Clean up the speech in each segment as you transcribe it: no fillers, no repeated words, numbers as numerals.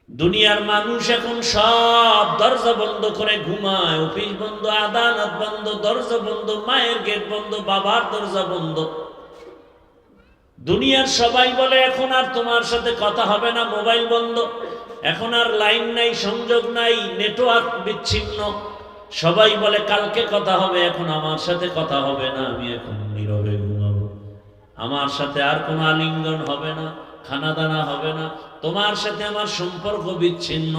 দুনিয়ার মানুষ এখন সব দরজা বন্ধ করে ঘুমায়, অফিস বন্ধ, আদালত বন্ধ, দরজা বন্ধ, মায়ের গেট বন্ধ, বাবার দরজা বন্ধ। দুনিয়ার সবাই বলে এখন আর তোমার সাথে কথা হবে না, মোবাইল বন্ধ, এখন আর লাইন নাই, সংযোগ নাই, নেটওয়ার্ক বিচ্ছিন্ন। সবাই বলে কালকে কথা হবে, এখন আমার সাথে কথা হবে না, আমি এখন নীরবে ঘুমাবো, আমার সাথে আর কোনো আলিঙ্গন হবে না, খানা দানা হবে না, তোমার সাথে আমার সম্পর্ক বিচ্ছিন্ন।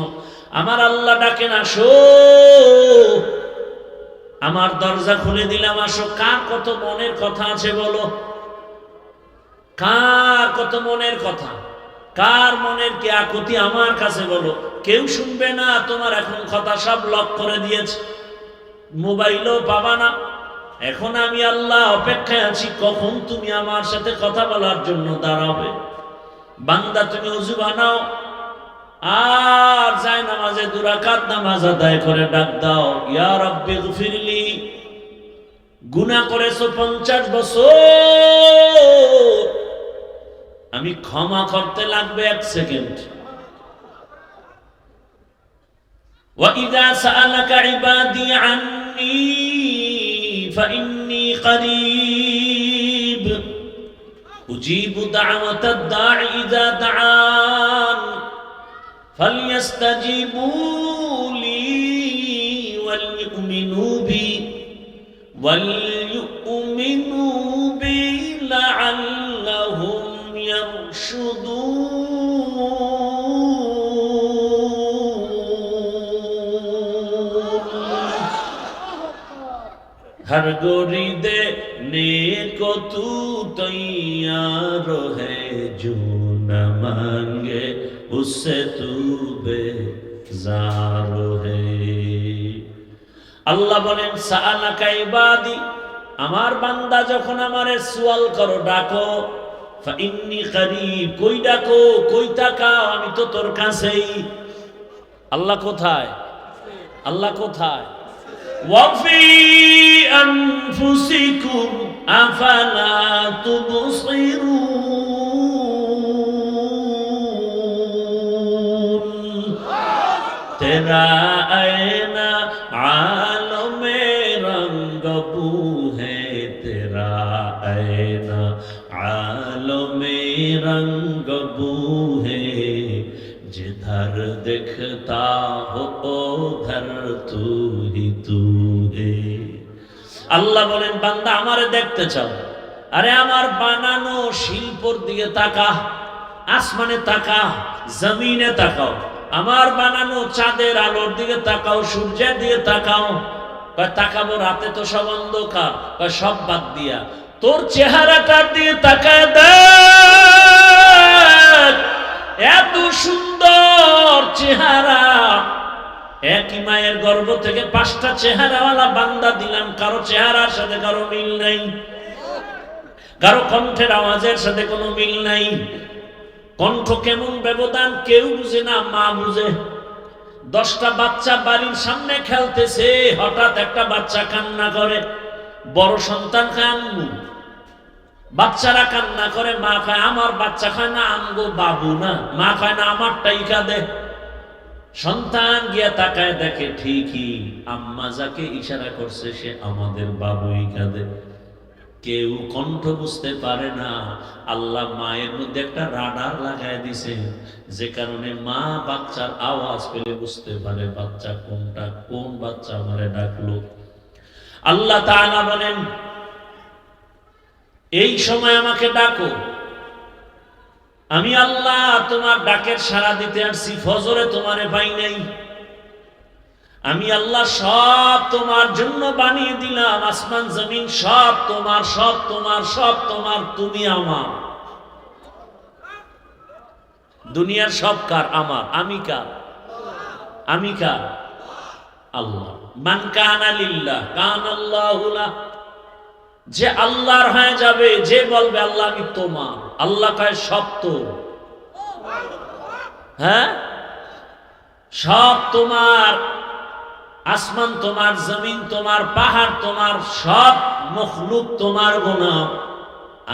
আমার আল্লাহ ডাকেন, আসো, আমার দরজা খুলে দিলাম, আসো। কার কত মনের কথা আছে বলো? কার কত মনের কথা, কার মনের কি আকুতি আমার কাছে বলো? কেউ শুনবে না তোমার এখন কথা, সব লক করে দিয়েছে, মোবাইলও পাবা না। এখন আমি আল্লাহ অপেক্ষায় আছি কখন তুমি আমার সাথে কথা বলার জন্য দাঁড়াবে। বান্দা তুমি ওযু বানাও আর যায় নামাজে 2 রাকাত নামাজ আদায় করে ডাক দাও, ইয়া রাব্বি গফিরলি। গুনাহ করেছো 50 বছর, আমি ক্ষমা করতে লাগবে 1 সেকেন্ড। ওয়া ইযা সাআলাকা ইবাদি আন্নী ফাইন্নী করিব উজিবু দাওয়াতাদ দাঈ ইযা দাআন ফালইস্তাজিবু লি ওয়ালইউমিনু বি লাআল্লাহুম हर गोरी दे नेको तू तैयार है, जो न मांगे उससे तू बेजार है। আল্লাহ বলেন, সাআলাকা ইবাদি, আমার বান্দা যখন আমারে সুয়াল করো, ডাকো, ফাইন্নী করিব, কই ডাকো, কই তাকাও, আমি তো তোর কাছেই। আল্লাহ কোথায়? আল্লাহ কোথায়? ওয়াফি আনফুসিকুম আফালা তুবসিরুন, তেরা আয়না আলমে রঙ্গ বু হ্যায়, তেরা আয়না आलमे रंग बू है, जिधर दिखता हो उधर तू ही तू है। আল্লাহ বলেন, বান্দা আমারে দেখতে চাও, আরে আমার বানানো শিল্পর দিকে তাকা, আসমানে তাকা, জমিনে তাকাও, আমার বানানো চাঁদের আলোর দিকে তাকাও, সূর্যের দিকে তাকাও। তাকাবো, রাতে তো সব অন্ধকার, সব বাদ দিয়া তোর চেহারাটার দিয়ে তাকায় দেখ, এত সুন্দর চেহারা। একই মায়ের গর্ভ থেকে 5টা চেহারাওয়ালা বান্দা দিলাম, কারো চেহারার সাথে কারো মিল নাই, কারো কণ্ঠের আওয়াজের সাথে কোনো মিল নাই। কণ্ঠ কেমন ব্যবধান কেউ বুঝে না, মা বুঝে। 10টা বাচ্চা বাড়ির সামনে খেলতেছে, হঠাৎ একটা বাচ্চা কান্না করে, বড় সন্তান খায় আম্মু, বাচ্চারা কান্না করে, মা খায়, আমার বাচ্চা খায় না, আমগো বাবু না, মা খায় না, আমারটাই কাঁদে। সন্তান গিয়া তাকায় দেখে ঠিকই আম্মা যাকে ইশারা করছে সে আমাদের বাবুই কাঁদে। কেউ কণ্ঠ বুঝতে পারে না। আল্লাহ মায়ের মধ্যে একটা রাডার লাগায় দিছে, যে কারণে মা বাচ্চার আওয়াজ পেলে বুঝতে পারে বাচ্চা কোনটা, কোন বাচ্চা আমারে ডাকলো। আল্লাহ তাআলা বলেন, এই সময় আমাকে ডাকো, আমি আল্লাহ তোমার ডাকের সাড়া দিতে আসছি। ফজরে তোমারে পাই নাই, আমি আল্লাহ সব তোমার জন্য বানিয়ে দিলাম, আসমান জমিন সব তোমার, সব তোমার, সব তোমার, তুমি আমার। দুনিয়ার সব কার? আমার। আমি কার? আমি কার? আল্লাহ। মান কানা লিল্লাহ কানাল্লাহু লাহ, যে আল্লাহর হয়ে যাবে, যে বলবে আল্লাহ আমি তোমার, আল্লাহ কয় সব তোর। হ্যাঁ, সব তোমার, আসমান তোমার, জমিন তোমার, পাহাড় তোমার, সব মখলুক তোমার গোলাম।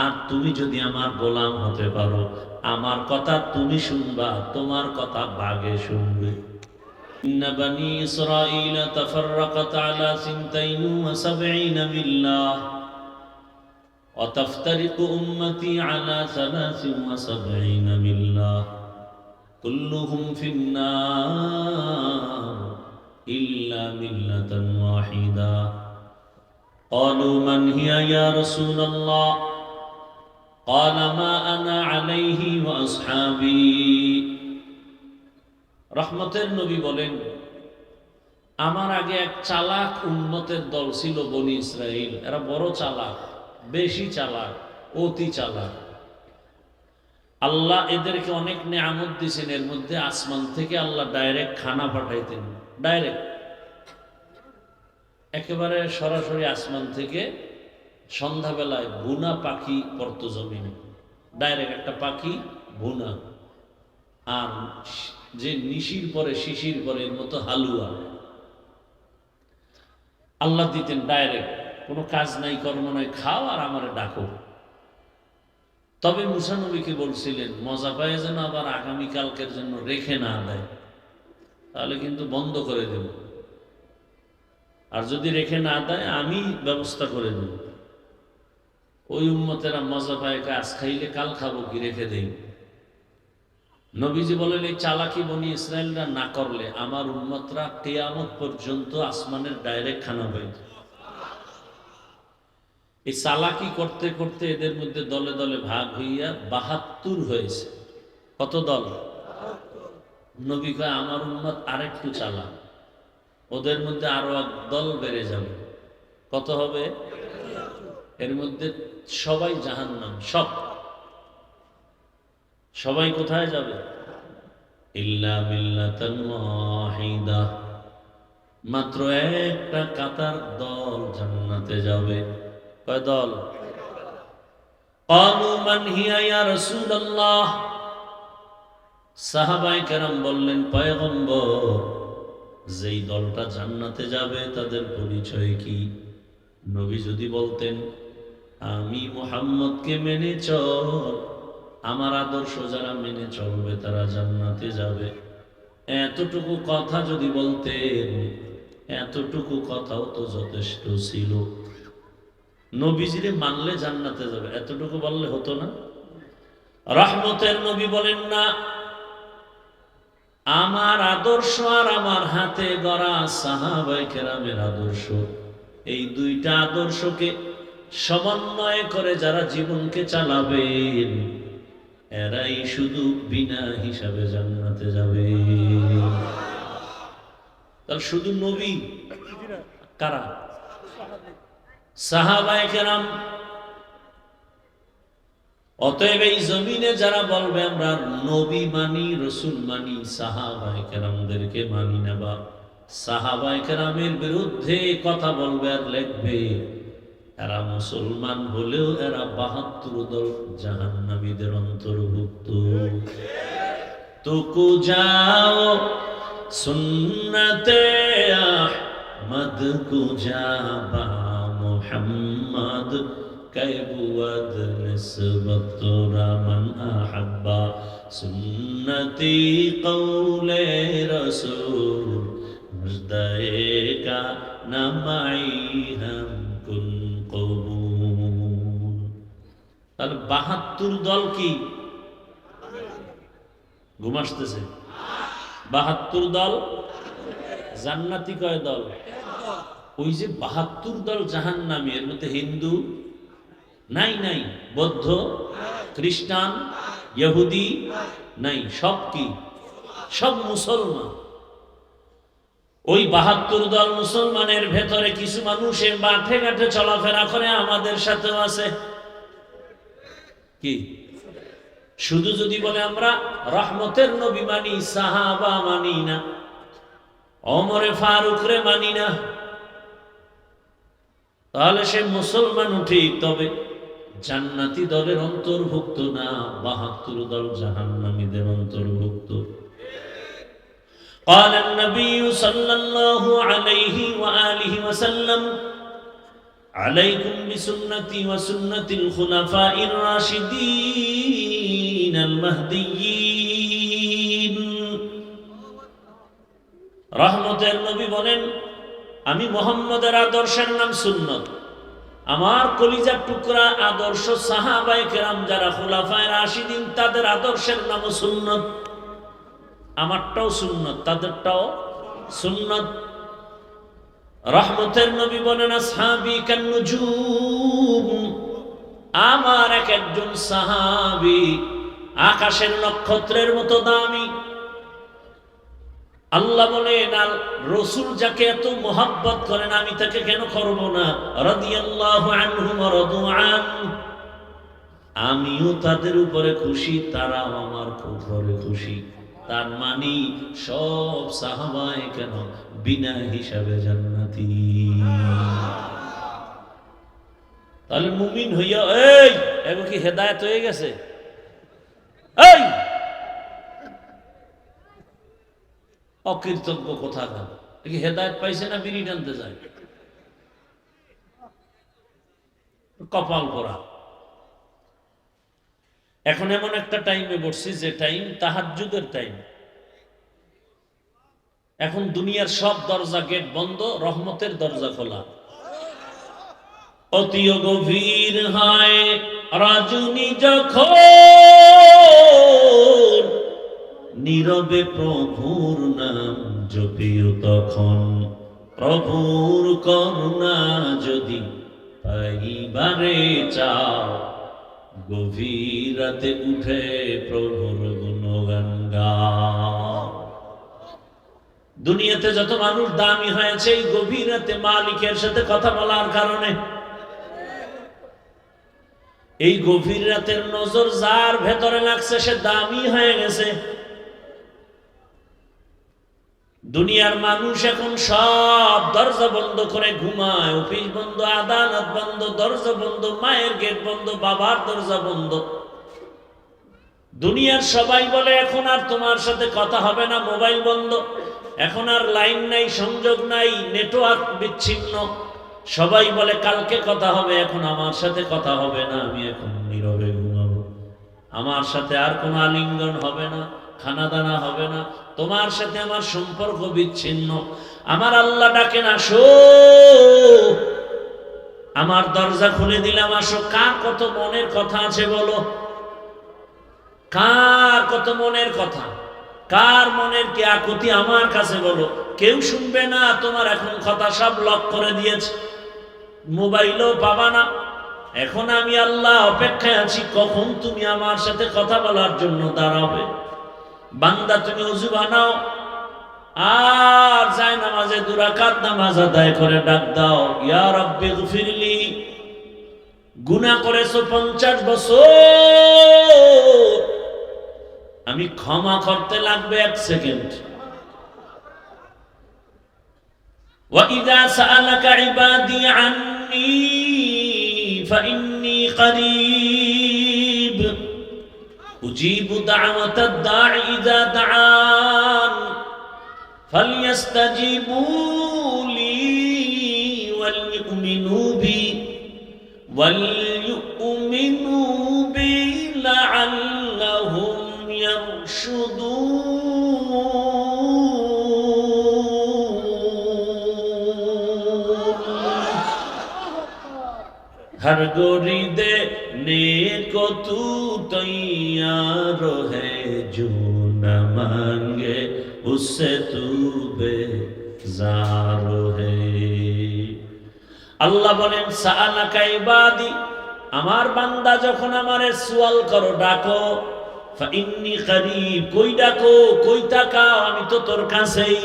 আর তুমি যদি আমার গোলাম হতে পারো, আমার কথা তুমি শুনবা, তোমার কথা বাঘে শুনবে। ইন্না বানি ইসরাঈল তাফাররাকাত আলা 72 মিল্লাহ ওয়া তাফতারিকু উম্মতি আলা 73 মিল্লাহ কুল্লুহুম ফিন-নার ইল্লা মিল্লাতান ওয়াহিদা। قالوا من هي يا رسول الله قال ما أنا عليه وأصحابي। রহমতের নবী বলেন, আমার আগে এক চালাক উম্মতের দল ছিল বনি ইসরাইল। এরা বড় চালাক, বেশি চালাক, অতি চালাক। আল্লাহ এদেরকে অনেক নেয়ামত দিয়েছেন, এর মধ্যে আসমান থেকে আল্লাহ ডাইরেক্ট খানা পাঠাইতেন। ডাইরেক্ট একেবারে সরাসরি আসমান থেকে সন্ধ্যাবেলায় ভুনা পাখি পড়তো জমিনে। ডাইরেক্ট একটা পাখি ভুনা, আর যে নিশির পরে শিশির পরে এর মতো হালুয়া আল্লাহ দিতেন ডাইরেক্ট। কোনো কাজ নাই, কর্ম নাই, খাও আর আমারে ডাকো। তবে মুসা নবীকে বলছিলেন মজা পায় যেন আবার আগামীকালকের জন্য রেখে না দেয়, তাহলে কিন্তু বন্ধ করে দেব। আর যদি রেখে না দেয় আমি ব্যবস্থা করে দেব। ওই উম্মতেরা মজা পায়, আজ খাইলে কাল খাবো কি, রেখে দেই। নবীজি বলেন এই চালাকি বনি ইসরায়েলরা না করলে আমার উম্মতরা কিয়ামত পর্যন্ত আসমানের ডাইরেক্ট খানা পাইত। এই চালাকি করতে করতে এদের মধ্যে দলে দলে ভাগ হইয়া ৭২ হয়েছে। কত দল? নবী কয় আমার উম্মত আরেকটু চালাক, ওদের মধ্যে আরো এক দল বেড়ে যাবে। কত হবে? এর মধ্যে সবাই জাহান্নাম। সবাই কোথায় যাবে? ইল্লা মিল্লাতান ওয়াহিদা, মাত্র একটা কাতার দল জান্নাতে যাবে। কয় দল? ক্বালু মান হিয়া ইয়া রাসূলুল্লাহ। সাহাবায়ে কেরাম বললেন পয়গম্বর, যেই দলটা জান্নাতে যাবে তাদের পরিচয় কি? নবী যদি বলতেন আমি মুহাম্মদকে মেনে চল, আমার আদর্শ যারা মেনে চলবে তারা জান্নাতে যাবে, এতটুকু কথা যদি বলতেন, এতটুকু কথাও তো যথেষ্ট ছিল। নবীজিরে মানলে জান্নাতে যাবে, এতটুকু বললে হতো না? রহমতের নবী বলেন না, আমার আদর্শ আর আমার হাতে গড়া সাহাবায়ে কেরামের আদর্শ, এই দুইটা আদর্শকে সমন্বয় করে যারা জীবনকে চালাবেন এরাই শুধু বিনা হিসাবে জান্নাতে যাবে। তাহলে শুধু নবী কারা? সাহাবায়ে কেরাম। অতএব এই জমিনে যারা বলবে আমরা নবী মানি, রসুল মানি, সাহাবায়ে কেরামদেরকে মানি না, বা সাহাবায়ে কেরামের বিরুদ্ধে কথা বলবে আর লিখবে, এরা মুসলমান হলেও এরা ৭২ দল জাহান্নামীদের অন্তর্ভুক্ত। তুকু যাও সুন্নতে আহমদ কু যাবা মুহাম্মদ कैबुअद निस्बत रमन अहब्बा सुन्नती कौले रसूल मुजदए का नमाई हम कुन कबूल। তাহলে ৭২ দল কি? ঘুম আসতেছে? ৭২ দল জান্নাতি। কয় দল? ওই যে ৭২ দল জাহান্নামী, এর মধ্যে হিন্দু নাই, বৌদ্ধ, খ্রিস্টান, ইহুদি নাই, সব কি? সব মুসলমান। ওই ৭২ দল মুসলমানের ভেতরে কিছু মানুষে মাঠে ঘাটে চলাফেরা করে, আমাদের সাথেও আছে। কি? শুধু যদি বলে আমরা রহমতের নবী মানি, সাহাবা মানি না, ওমরে ফারুক রে মানি না, তাহলে সে মুসলমান ঠিক, তবে জান্নাতি দলের অন্তর্ভুক্ত না, ৭২ দল জাহান্নামীদের অন্তর্ভুক্ত। قال النبي صلى الله عليه وآله وسلم عليكم بسنتي وسنة الخلفاء الراشدين মিনাল মাহদিয়িন। রহমতের নবী বলেন, আমি মুহাম্মদের আদর্শের নাম সুন্নত। আমার কলিজার টুকরা আদর্শ সাহাবায়ে কেরাম যারা খুলাফায়ে রাশিদিন, তাদের আদর্শের নাম সুন্নত। আমারটাও সুন্নত, তাদেরটাও সুন্নত। রহমতের নবী বলেন, আসহাবী কান্নুজুম, আমার এক একজন সাহাবী আকাশের নক্ষত্রের মতো দামি। আল্লাহ বলেন, আর রাসূল যাকে এত মোহাব্বত করেন আমি তাকে কেন করব না? রাদিয়াল্লাহু আনহুম ওয়া রাদু আন, আমিও তাদের উপরে খুশি, তারাও আমার উপরে খুশি। তার মানে সব সাহাবায়ে কেন বিনা হিসাবে জান্নাতি। তাহলে মুমিন হইয়া এবার কি হেদায়েত হয়ে গেছে? এই অকৃতজ্ঞ কোথাকার, কি হেদায়েত পাইছে না বিড়ি টানতে যায়? কপাল পোড়া। এখন এমন একটা টাইমে বসছি যে টাইম তাহাজ্জুদের টাইম। এখন দুনিয়ার সব দরজা গেট বন্ধ, রহমতের দরজা খোলা। অতি গভীর হয় রজনী যখন, নীরবে প্রভুর নাম জপিও তখন। প্রভুর করুণা যদি পাইবারে চাও, গভীর রাতে উঠে প্রভুর গুণগান গাও। দুনিয়াতে যত মানুষ দামি হয়েছে এই গভীর রাতে মালিকের সাথে কথা বলার কারণে। এই গভীর রাতের নজর যার ভেতরে লাগছে সে দামি হয়ে গেছে। দুনিয়ার মানুষ এখন সব দরজা বন্ধ করে ঘুমায়, অফিস বন্ধ, আদালত বন্ধ, দরজা বন্ধ, মায়ের গেট বন্ধ, বাবার দরজা বন্ধ। দুনিয়ার সবাই বলে এখন আর তোমার সাথে কথা হবে না, মোবাইল বন্ধ। এখন আর লাইন নাই, সংযোগ নাই, নেটওয়ার্ক বিচ্ছিন্ন। সবাই বলে কালকে কথা হবে, এখন আমার সাথে কথা হবে না, আমি এখন নীরবে ঘুমাবো। আমার সাথে আর কোনো আলিঙ্গন হবে না, খানা দানা হবে না, তোমার সাথে আমার সম্পর্ক বিচ্ছিন্ন। আমার আল্লাহ ডাকেন, আসো, আমার দরজা খুলে দিলাম, আসো। কার কত মনের কথা আছে বলো? কার কত মনের কথা, কার মনের কি আকুতি আমার কাছে বলো? কেউ শুনবে না তোমার এখন কথা, সব লক করে দিয়েছে, মোবাইলও পাবা না। এখন আমি আল্লাহ অপেক্ষায় আছি কখন তুমি আমার সাথে কথা বলার জন্য দাঁড়াবে। বান্দা তুমি ওযু বানাও আর যায় নামাজে 2 রাকাত নামাজ আদায় করে ডাক দাও, ইয়া রাব্বি গফিরলি। গুনাহ করেছো 50 বছর, আমি ক্ষমা করতে লাগবে 1 সেকেন্ড। ওয়া ইযা সাআলাকা ইবাদি আন্নী ফাইন্নী করিব উজিবু দাওয়াতাদ দাঈ ইযা দাআন ফালইস্তাজিবু লি ওয়ালইউমিনু বি লাআল্লাহুম ইয়ারশুদুন। हर गोरी देने को तू तैयार है, जो न मांगे उससे तू बेजार है। আল্লাহ বলেন, সাআলাকা ইবাদি, আমার বান্দা যখন আমারে সুয়াল করো, ডাকো, ফাইন্নী করিব, কই ডাকো, কই তাকাও, আমি তো তোর কাছেই।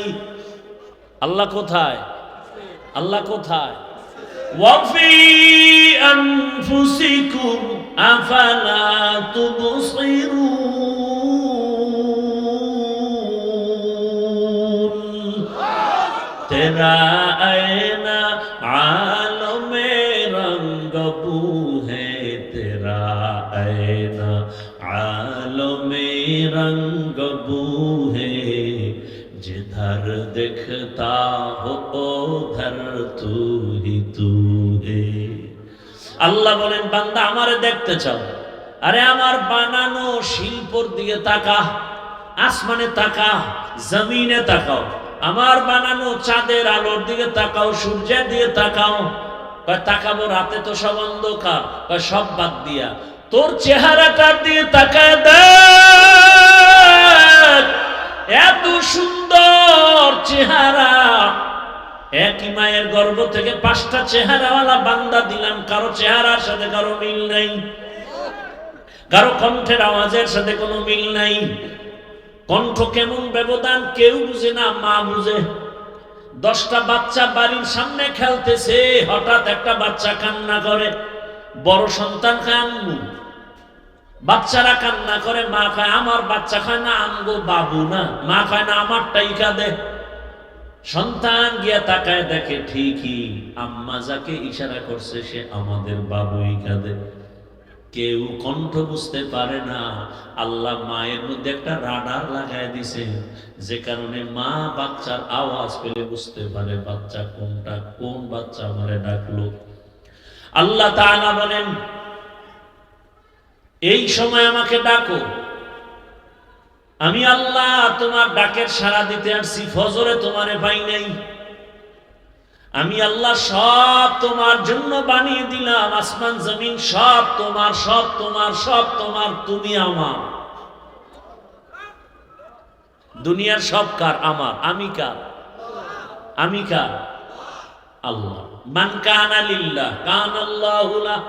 আল্লাহ কোথায়? আল্লাহ কোথায়? ওয়াফি আনফুসিকুম আফালা তুবসিরুন। তেরা আয়না আলমে রঙ্গ বু হ্যায়, তেরা আয়না আলমে রঙ্গ বু হ্যায়, जिधर दिखता हो उधर तू ही तू है। আল্লাহ বলেন, বান্দা আমারে দেখতে চাও, আরে আমার বানানো শিল্পর দিকে তাকা, আসমানে তাকা, জমিনে তাকাও, আমার বানানো চাঁদের আলোর দিকে তাকাও, সূর্যের দিকে তাকাও। কয় তাকাবো, রাতে তো সব অন্ধকার। কয় সব বাদ দিয়া তোর চেহারাটার দিকে তাকায় দেখ, এত সুন্দর চেহারা। একই মায়ের গর্ভ থেকে 5টা চেহারাওয়ালা বান্দা দিলাম, কারো চেহারার সাথে কারো মিল নাই, কারো কণ্ঠের আওয়াজের সাথে কোনো মিল নাই। কণ্ঠ কেমন ব্যবধান কেউ বুঝে না, মা বুঝে। 10টা বাচ্চা বাড়ির সামনে খেলতেছে, হঠাৎ একটা বাচ্চা কান্না করে, বড় সন্তান খায় আম্মু, বাচ্চারা কান্না করে, মা খায় আমার বাচ্চা খায় না, আমগো বাবু না, মা খায় না আমারটাই কাঁদে। সন্তান গিয়া তাকায় দেখে ঠিকই আম্মা যাকে ইশারা করছে সে আমাদের বাবুই কাঁদে। কেউ কণ্ঠ বুঝতে পারে না। আল্লাহ মায়ের মধ্যে একটা রাডার লাগায় দিছে, যে কারণে মা বাচ্চার আওয়াজ পেলে বুঝতে পারে বাচ্চা কোনটা, কোন বাচ্চা আমারে ডাকলো। আল্লাহ তাআলা বলেন এই সময় আমাকে ডাকো, আমি আল্লাহ তোমার ডাকের সাড়া দিতে আসছি। ফজরে তোমারে পাই নাই, আমি আল্লাহ সব তোমার জন্য বানিয়ে দিলাম, আসমান জমিন সব তোমার, সব তোমার, সব তোমার, তুমি আমার। দুনিয়ার সব কার? আমার। আমি কার? আমি কার? আল্লাহ। মান কানা লিল্লাহ কানাল্লাহু লাহ,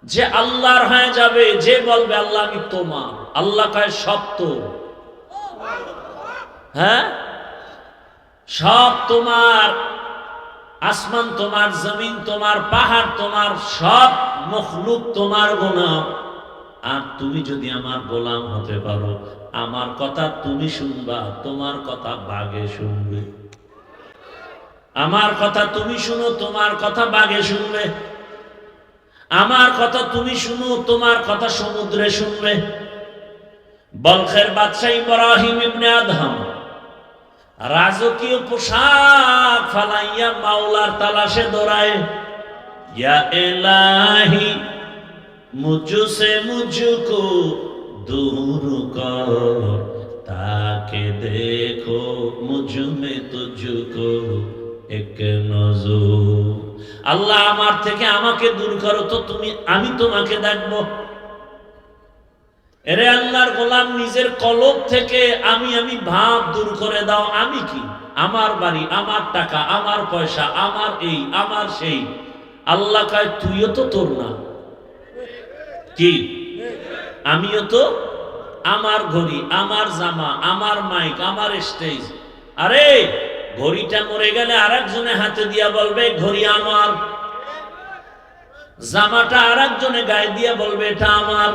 যে আল্লাহর হয়ে যাবে, যে বলবে আল্লাহ আমি তোমার, আল্লাহ কয় সব তো, হ্যাঁ সব তোমার, আসমান তোমার, জমিন তোমার, পাহাড় তোমার, সব মখলুক তোমার গোলাম। আর তুমি যদি আমার গোলাম হতে পারো, আমার কথা তুমি শুনবা, তোমার কথা বাঘে শুনবে। আমার কথা তুমি শুনো, তোমার কথা বাঘে শুনবে। আমার কথা তুমি শুনো, তোমার কথা সমুদ্রে শুনবে। বলখের বাদশাহ ইব্রাহিম ইবনে আদহাম রাজকীয় পোশাক ফালাইয়া মাওলার তালাশে দৌড়ায়, ইয়া ইলাহি মুঝসে মুঝকো দূর কর, তাকে দেখো মুঝমে তুঝকো এক নজর। আল্লাহ আমার থেকে আমাকে দূর করো তো তুমি, আমি তোমাকে দেখবো। এরে আল্লাহর গোলাম, নিজের কলব থেকে আমি ভাব দূর করে দাও। আমি কি? আমার বাড়ি, আমার টাকা, আমার পয়সা, আমার এই, আমার সেই। আল্লাহ কয় তুইও তো তোর না কি? আমিও তো, আমার ঘড়ি, আমার জামা, আমার মাইক, আমার স্টেজ। আরে ঘড়িটা মরে গেলে আরেকজনে হাতে দিয়া বলবে ঘড়ি আমার, জামাটা আরেকজনে গায়ে দিয়া বলবে এটা আমার,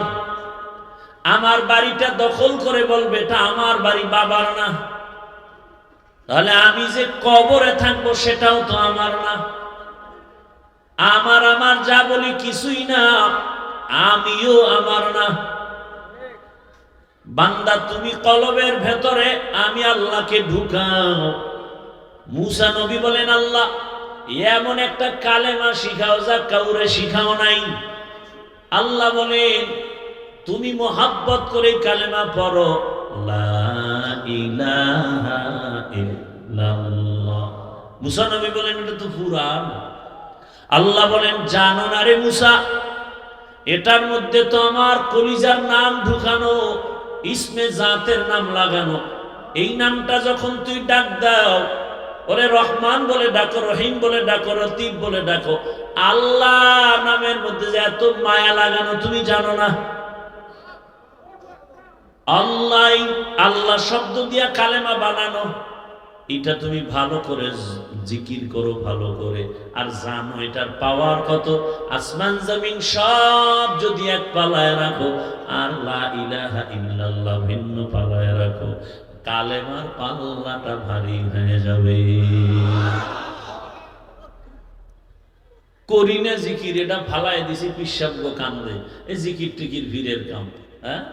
আমার বাড়িটা দখল করে বলবে এটা আমার বাড়ি, বাবার না। তাহলে আমি যে কবরে থাকবো সেটাও তো আমার না। আমার আমার যা বলি কিছুই না, আমিও আমার না। বান্দা তুমি কলবের ভেতরে আমি আল্লাহকে ঢুকাও। মুসা নবী বলেন আল্লাহ এমন একটা কালেমা শিখাও যা কাউরে শিখাও নাই। আল্লাহ বলেন তুমি মোহাব্বত করে কালেমা পড়ো, লা ইলাহা ইল্লাল্লাহ। মুসা নবী বলেন এটা তো কুরআন। আল্লাহ বলেন জানো না রে মুসা, এটার মধ্যে তো আমার কলিজার নাম ঢুকানো, ইসমে জাতের নাম লাগানো। এই নামটা যখন তুই ডাক দাও, ওরে রহমান বলে ডাকো, রহিম বলে ডাকো, লতিফ বলে ডাকো, আল্লাহ নামের মধ্যে যে এত মায়া লাগানো তুমি জানো না? আল্লাহ আল্লাহ শব্দ দিয়া কালেমা বানানো, এটা তুমি ভালো করে জিকির করো, ভালো করে। আর জানো এটার পাওয়ার কত? আসমান জমিন সব যদি এক পালায় রাখো, আর লা ইলাহা ইল্লাল্লাহ ভিন্ন পালায় রাখো, কালেমার পাল্লাটা ভারী হয়ে যাবে। করি না জিকির, এটা ফালায় দিছি পিসাব কান্দে, এই জিকির টিকির ভিড়ের কাম। হ্যাঁ,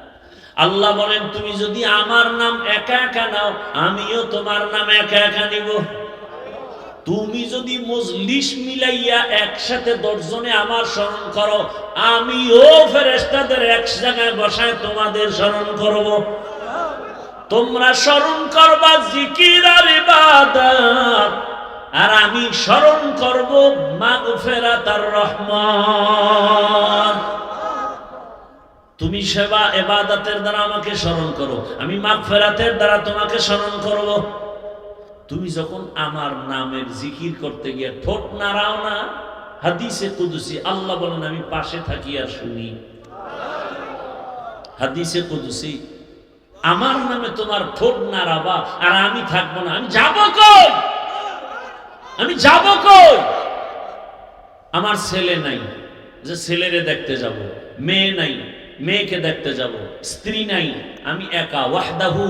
আল্লাহ বলেন তুমি যদি আমার নাম একা একা নাও, আমিও তোমার নাম একা একা নিব। তুমি যদি মজলিস মিলাইয়া একসাথে 10 জনে আমার স্মরণ করো, আমিও ফেরেশতাদের এক জায়গায় বসায় তোমাদের স্মরণ করব। তোমরা স্মরণ করবা জিকির আর ইবাদত, আর আমি স্মরণ করব মাগফিরাত আর রহমান। তুমি সেবা ইবাদতের দ্বারা আমাকে স্মরণ করো, আমি মাগফিরাতের দ্বারা তোমাকে স্মরণ করব। তুমি যখন আমার নামের জিকির করতে গিয়ে ঠোঁট নাড়াও না, হাদিসে কুদসি আল্লাহ বলেন আমি পাশে থাকি আর শুনি। হাদিসে কুদসি আমার নামে তোমার ঠোঁট নাড়াবা আর আমি থাকবো না, আমি যাব কই? আমি যাব কই? আমার ছেলে নাই যে ছেলেরে দেখতে যাব, মেয়ে নাই মেয়েকে দেখতে যাব, স্ত্রী নাই, আমি একা। ওয়াহদাহু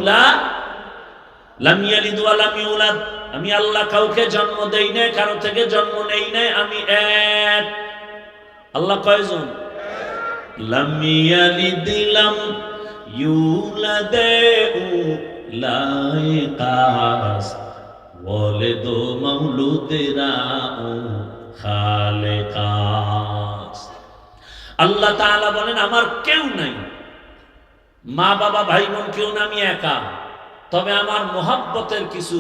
লাম ইয়ালিদ ওয়া লাম ইউলাদ, আমি আল্লাহ কাউকে জন্ম দেই নাই, কারো থেকে জন্ম নেই নাই, আমি এক। আল্লাহ কয়জন? লাম ইয়ালিদ লাম ইউলাদ লাইকাস ওয়ালিদ মাউলুদেরা খালেকাস। আল্লাহ তাআলা বলেন আমার কেউ নাই, মা বাবা ভাই বোন কেউ না, আমি একা। তবে আমার মোহাব্বতের কিছু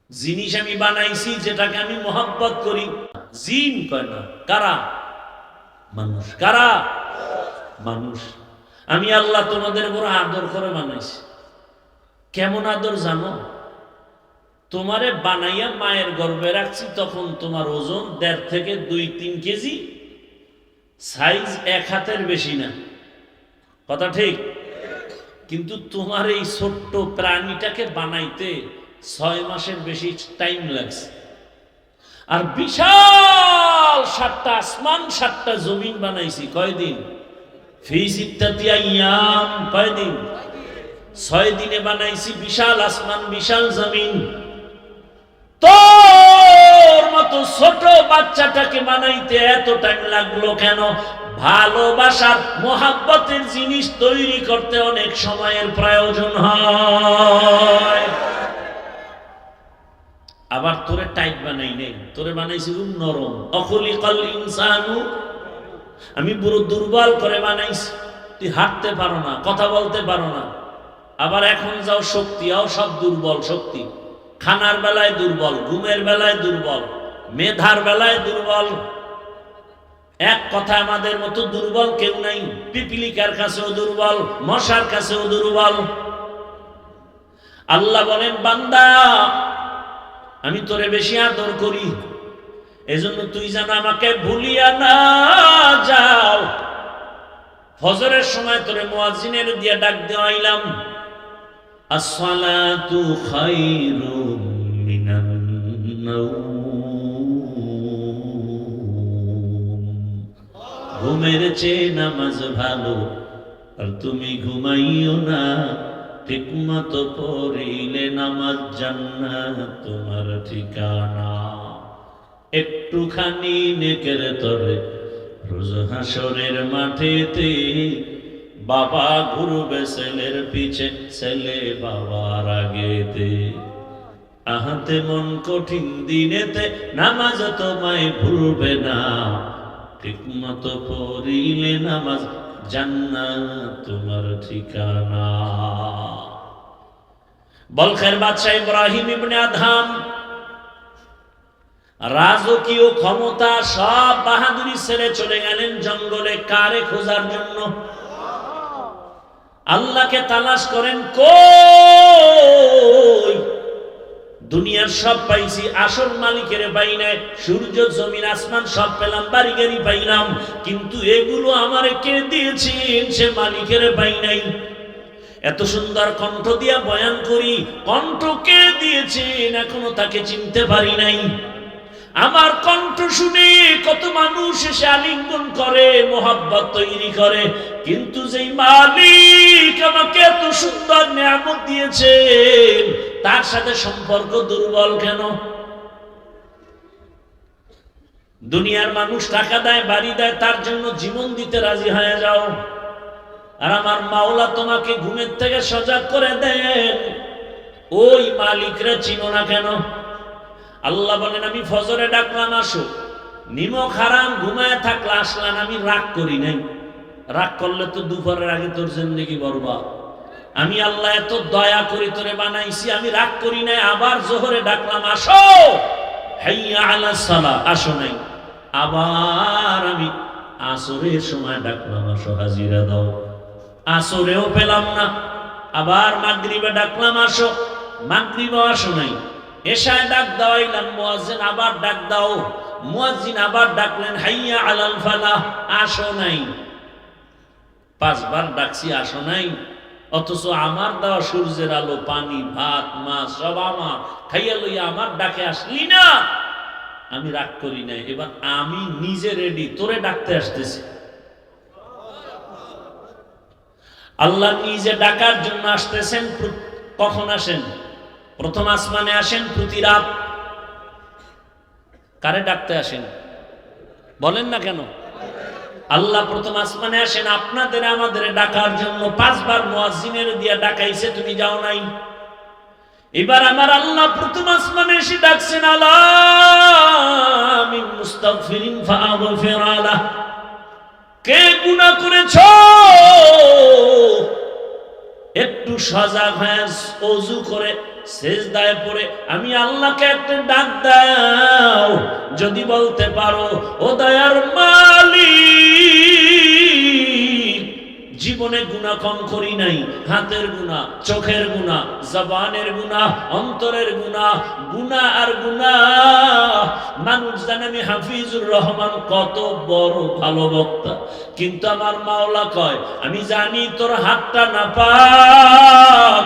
জিনিস আমি বানাইছি যেটাকে আমি মোহাব্বত করি। জিন কয় না, কারা? মানুষ। কারা? মানুষ। আমি আল্লাহ তোমাদের বড় আদর করে বানাইছি। কেমন আদর জানো? তোমারে বানাইয়া মায়ের গর্ভে রাখছি, তখন তোমার ওজন 1.5 থেকে 2-3 কেজি, সাইজ 1 হাতের বেশি না। কথা ঠিক? কিন্তু তোমার এই ছোট্ট প্রাণীটাকে বানাইতে 6 মাসের বেশি টাইম লাগছে। আর বিশাল 7টা আসমান 7টা জমিন বানাইছি কয়দিন? ফি সিত্তাতি আইয়াম। কয়দিন? 6 দিনে বানাইছি বিশাল আসমান বিশাল জমিন। তোর মতো ছোট বাচ্চাটাকে বানাইতে এত টাইম লাগলো কেন? ভালোবাসার মোহাব্বতের জিনিস তৈরি করতে অনেক সময়ের প্রয়োজন হয়। আবার তোরে টাইট বানাই নেই, তোরে বানাইছি নরম। অখলিকাল ইনসানু, আমি পুরো দুর্বল করে বানাইছি। তুই হাঁটতে পারো না, কথা বলতে পারো না, আবার এখন যাও শক্তি, আও সব দুর্বল শক্তি। খানার বেলায় দুর্বল, ঘুমের বেলায় দুর্বল, মেধার বেলায় দুর্বল। এক কথা আমাদের মতো দুর্বল কেউ নাই। পিপিলিকার কাছেও দুর্বল, মশার কাছেও দুর্বল। আল্লাহ বলেন বান্দা আমি তোরে বেশি আদর করি, এজন্য তুই যেন আমাকে ভুলিয়া না যাও। ফজরের সময় তোরে মুয়াজ্জিনের দিয়ে ডাক দেওয়াইলাম, আসসালাতু খায়রুম মিনান নাওম। ঘুমের চেয়ে নামাজ ভালো, আর তুমি ঘুমাইও না। ঠিক মতো পড়িলে নামাজ জান্নাত তোমার ঠিকানা। একটুখানি নেকের তরে রোজ হাসরের মাঠেতে, বাবা ঘুরবে ছেলের পিছে, ছেলে বাবার আগেতে। আহাতে মন কঠিন দিনেতে, নামাজ তোমায় ভুলবে না। ঠিক মতো পড়িলে নামাজ জান্নাত তোমার ঠিকানা। বলখের বাদশাহ ইব্রাহিম ইবনে আদহাম রাজকীয় ক্ষমতা সব বাহাদুরি ছেড়ে চলে গেলেন জঙ্গলে কারে খোঁজার জন্য। আল্লাহকে তালাশ করেন, কই দুনিয়ার সব পাইছি, আসল মালিকের পাই নাই। সূর্য জমিন আসমান সব পেলাম, বাড়ি গাড়ি পাইলাম, কিন্তু এগুলো আমারে কে দিয়েছেন সে মালিকের পাই নাই। এত সুন্দর কণ্ঠ দিয়া বয়ান করি, কণ্ঠ কে দিয়েছেন এখনো তাকে চিনতে পারি নাই। আমার কণ্ঠ শুনে কত মানুষ এসে আলিঙ্গন করে, মোহাব্বত তৈরি করে, কিন্তু যেই মালিক আমাকে এত সুন্দর নিয়ামত দিয়েছেন তার সাথে সম্পর্ক দুর্বল কেন? দুনিয়ার মানুষ টাকা দেয়, বাড়ি দেয়, তার জন্য জীবন দিতে রাজি হয়ে যাও। আর আমার মাওলা তোমাকে ঘুমের থেকে সজাগ করে দেন, ওই মালিকরা চিনো না কেন? আল্লাহ বলেন আমি ফজরে ডাকলাম আসো, নিমক হারাম ঘুমায় থাকলে আসলাম, আমি রাগ করি নাই। রাগ করলে তো দুপুরের আগে তোর জিন্দেগি বরবাদ। আমি আল্লাহ এত দয়া করি তোরে বানাইছি, আমি রাগ করি নাই। আবার জোহরে ডাকলাম আসো, হাইয়া আলাস সালাহ, আসো নাই। আবার আমি আসরের সময় ডাকলাম আসো, হাজিরা দাও, আসরেও পেলাম না। আবার মাগরিবে ডাকলাম আসো, মাগরিবেও আসো নাই। এশায় ডাক দাওয়াইলাম, মুয়াজ্জিন আবার ডাক দাও, মুয়াজ্জিন আবার ডাকলেন হাইয়া আলাল ফালাহ, আসো নাই। 5 বার ডাকছি, আসো নাই। অথচ আমার দেওয়া সূর্যের আলো, পানি, ভাত, মাছ সব আমার, খাইয়া লইয়া আমার ডাকে আসলি না। আমি রাগ করি নাই, এবার আমি নিজে রেডি, তোরে ডাকতে আসতেছি। আল্লাহ নিজে ডাকার জন্য আসতেছেন। কখন আসেন? প্রথম আসমানে আসেন প্রতি রাত। কারে ডাকতে আসেন বলেন না কেন? আল্লাহ প্রথম আসমানে আসেন আপনাদের আমাদের ডাকার জন্য। 5 বার মুয়াজ্জিনের দিয়া ডাকাইছে, তুমি যাও নাই। এবার আমার আল্লাহ প্রথম আসমানে এসে ডাকছেন, আলা মিন মুস্তাগফিরিন ফাগফির আলাহ। কে গুনাহ করেছো একটু সজাগ হয়ে ওযু করে সেজদায় পড়ে আমি আল্লাহকে একটা ডাক দাও। যদি বলতে পারো ও দয়ার মালিক, জীবনে গুনাহ কম করি নাই, হাতের গুনাহ, চোখের গুনাহ, জবানের গুনাহ, অন্তরের গুনাহ, গুনাহ আর গুনাহ। মানুষ জানে আমি হাফিজুর রহমান কত বড় ভালো বক্তা, কিন্তু আমার মাওলা কয় আমি জানি তোর হাতটা নাপাক।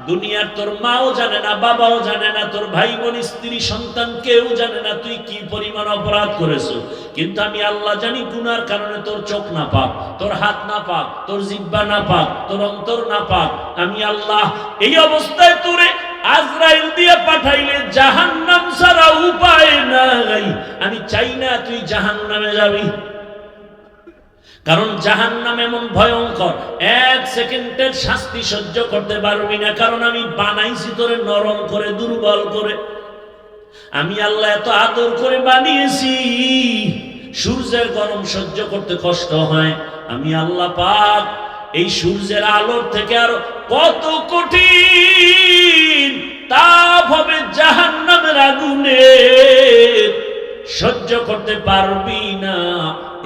দুনিয়ার তোর মাও জানে না, বাবাও জানে না, তোর ভাই বোন, স্ত্রী, সন্তান কেউ জানে না তুই কি পরিমাণ অপরাধ করেছো। কিন্তু আমি আল্লাহ জানি গুনার কারণে তোর চোখ না পাক, তোর হাত না পাক, তোর জিহ্বা না পাক, তোর অন্তর না পাক। আমি আল্লাহ এই অবস্থায় তোরে আজরাইল দিয়ে পাঠাইলে জাহান্নাম ছাড়া উপায় নাই। আমি চাই না তুই জাহান্নামে যাবি, কারণ জাহান্নাম এমন ভয়ঙ্কর, 1 সেকেন্ডের শাস্তি সহ্য করতে পারবি না। কারণ আমি বানাইছি তোরে নরম করে, দুর্বল করে। আমি আল্লাহ এত আদর করে বানিয়েছি, সূর্যের গরম সহ্য করতে কষ্ট হয়। আমি আল্লাহ পাক এই সূর্যের আলোর থেকে আরো কত কঠিন তাপ হবে জাহান্নামের আগুনে, সহ্য করতে পারবি না।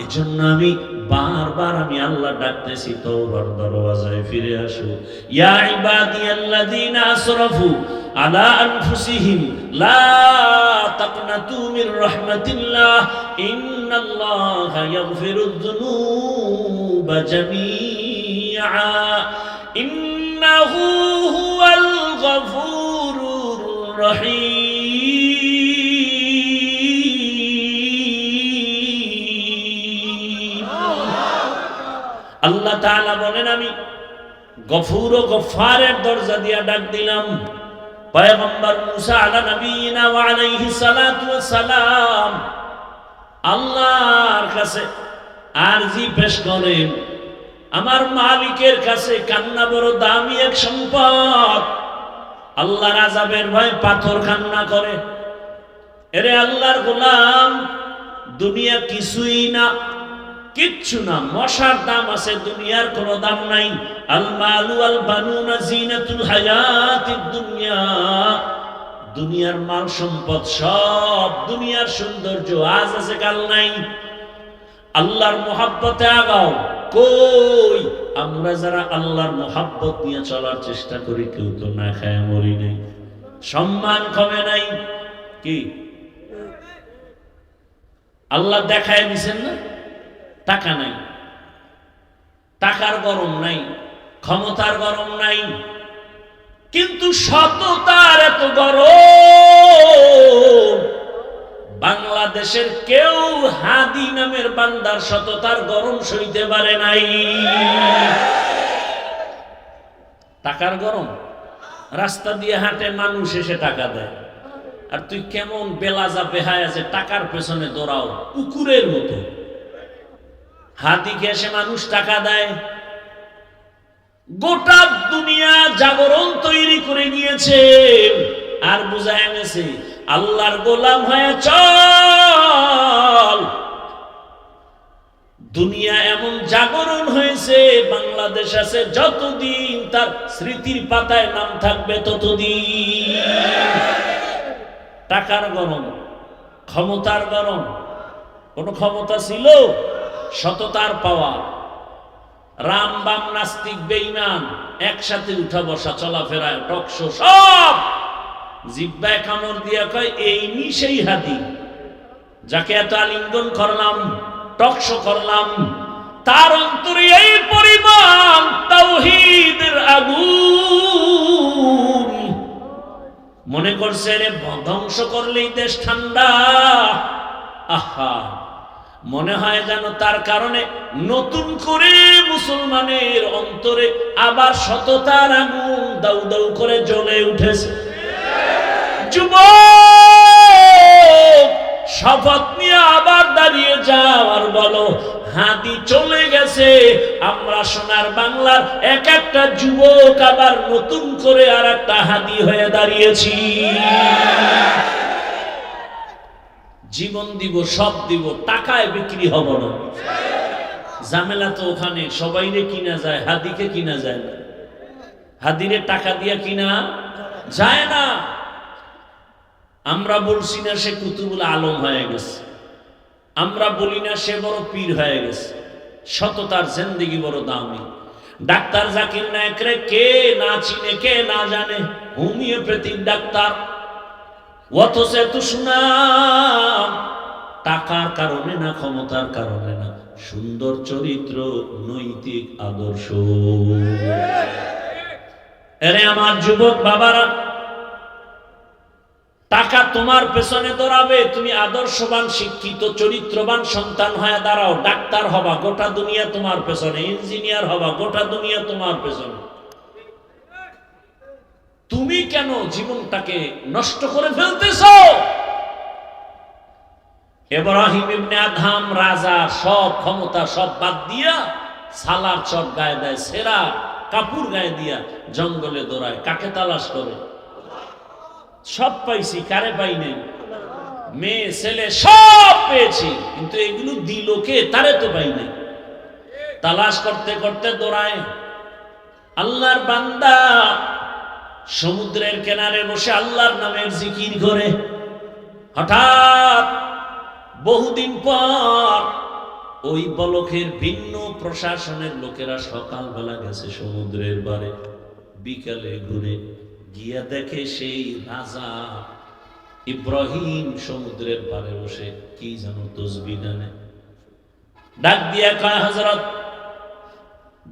এজন্য আমি বারবার আমি আল্লাহ ডাকতেছি, তওবার দরওয়াজায় ফিরে আসো। ইয়া ইবাদিয়াল্লাযীনা আসরাফু আলা আনফুসিহিম লা তাকনাতু মির রাহমাতিল্লাহ ইন্নাল্লাহা ইয়াগফিরুয যুনুবা জামিআ ইন্নাহু হুয়াল গফুরুর রহিম। আল্লাহ তাআলা বলেন আমি গফুর ও গফফারের দরজা দিয়া ডাক দিলাম। পয়গম্বর মুসা আলা নবিয়িনা ওয়া আলাইহিস সালাতু ওয়াস সালাম আল্লাহর কাছে আরজি পেশ করেন, আমার মালিকের কাছে কান্না বড় দামি এক সম্পদ। আল্লাহর আযাবের ভয় পাথর কান্না করে। এরে আল্লাহর গোলাম, দুনিয়া কিছুই না, কিচ্ছু না। মশার দাম আছে, দুনিয়ার কোনো দাম নাই। আল মালু আল বানুনা জিনাতুল হায়াতিদ দুনিয়া। দুনিয়ার মাল সম্পদ সব দুনিয়ার সৌন্দর্য, আজ আছে কাল নাই। আল্লাহর মুহাব্বতে আগাও। কই আমরা যারা আল্লাহর মুহাব্বত নিয়ে চলার চেষ্টা করি, কেউ তো না খায় মরি নাই, সম্মান কমে নাই। কি আল্লাহ দেখায় দিছেন না? টাকা নাই, টাকার গরম নাই, ক্ষমতার গরম নাই, কিন্তু সততার এত গরম। বাংলাদেশের কেউ হাদি নামের বান্দার সততার গরম সইতে পারে নাই। টাকার গরম, রাস্তা দিয়ে হাঁটে মানুষ এসে টাকা দেয়, আর তুই কেমন বেলাজা বেহায়া যে টাকার পেছনে দৌড়াও কুকুরের মতো। হাতিকে এসে মানুষ টাকা দেয়। গোটা দুনিয়া জাগরণ তৈরি করে নিয়েছে আর বুঝায় এনেছে আল্লাহর গোলাম হয়ে চল। দুনিয়া এমন জাগরণ হয়েছে, বাংলাদেশ আছে যতদিন তার স্মৃতির পাতায় নাম থাকবে ততদিন। টাকার গরম, ক্ষমতার গরম, কোন ক্ষমতা ছিল? সততার পাওয়া। রাম বাম নাস্তিক বেঈমান একসাথে উঠা বসা চলাফেরায় টকশো সব জিব্বায় কামড় দিয়া কয় এই নি সেই হাদি যাকে এত আলিঙ্গন করলাম, টকশো করলাম, তার অন্তরে এই পরিমাণ তাওহীদের আগুন। মনে করছে রে ধ্বংস করলেই দেশ ঠান্ডা। আহা, মনে হয় যেন তার কারণে নতুন করে মুসলমানের অন্তরে আবার সততার আগুন দাউ দাউ করে জ্বলে উঠেছে। যুবক, শপথ নিয়ে আবার দাঁড়িয়ে যাও আর বলো, হাদি চলে গেছে, আমরা সোনার বাংলার এক একটা যুবক আবার নতুন করে আর একটা হাদি হয়ে দাঁড়িয়েছি। জীবন দিব, সব দিব, টাকায় বিক্রি হব না। ঝামেলা তো ওখানে, সবাইরে কিনা যায়, হাদিকে কিনা যায় না। হাদিরে টাকা দিয়া কিনা যায় না। আমরা বলছি না সে কুতুবুল আলম হয়ে গেছে, আমরা বলি না সে বড় পীর হয়ে গেছে। সততার জিন্দেগি বড় দামি। ডাক্তার জাকির নায়েকরে কে না চিনে, কে না জানে, হোমিওপ্যাথিক ডাক্তার, অথচ এত সুনাম। টাকার কারণে না, ক্ষমতার কারণে না, সুন্দর চরিত্র, নৈতিক আদর্শ। এরে আমার যুবক বাবারা, টাকা তোমার পেছনে দৌড়াবে, তুমি আদর্শবান, শিক্ষিত, চরিত্রবান সন্তান হয়ে দাঁড়াও। ডাক্তার হবা, গোটা দুনিয়া তোমার পেছনে। ইঞ্জিনিয়ার হবা, গোটা দুনিয়া তোমার পেছনে। তুমি কেন জীবনটাকে নষ্ট করে ফেলতেছো? ইব্রাহিম ইবনে আদহাম রাজা, সব ক্ষমতা সব বাদ দিয়া সালার চট গায়ে দেয়, সেরা কাপড় গায়ে দিয়া জঙ্গলে দৌড়ায়। কাকে তালাশ করে? সব পাইছি, কারে পাই নাই? মেয়ে ছেলে সব পেয়েছি, কিন্তু এগুলো দিল কে? তারে তো পাই নাই। তালাশ করতে করতে দৌড়ায়। আল্লাহর বান্দা সমুদ্রের কিনারে বসে আল্লাহর নামের জিকির করে। হঠাৎ বহুদিন পর ওই বলখের ভিন্ন প্রশাসনের লোকেরা সকালবেলা গেছে সমুদ্রের পারে, বিকালে ঘুরে গিয়া দেখে সেই রাজা ইব্রাহিম সমুদ্রের পারে বসে কি যেন তসবিহ টানে। ডাক দিয়া কয়, হযরত,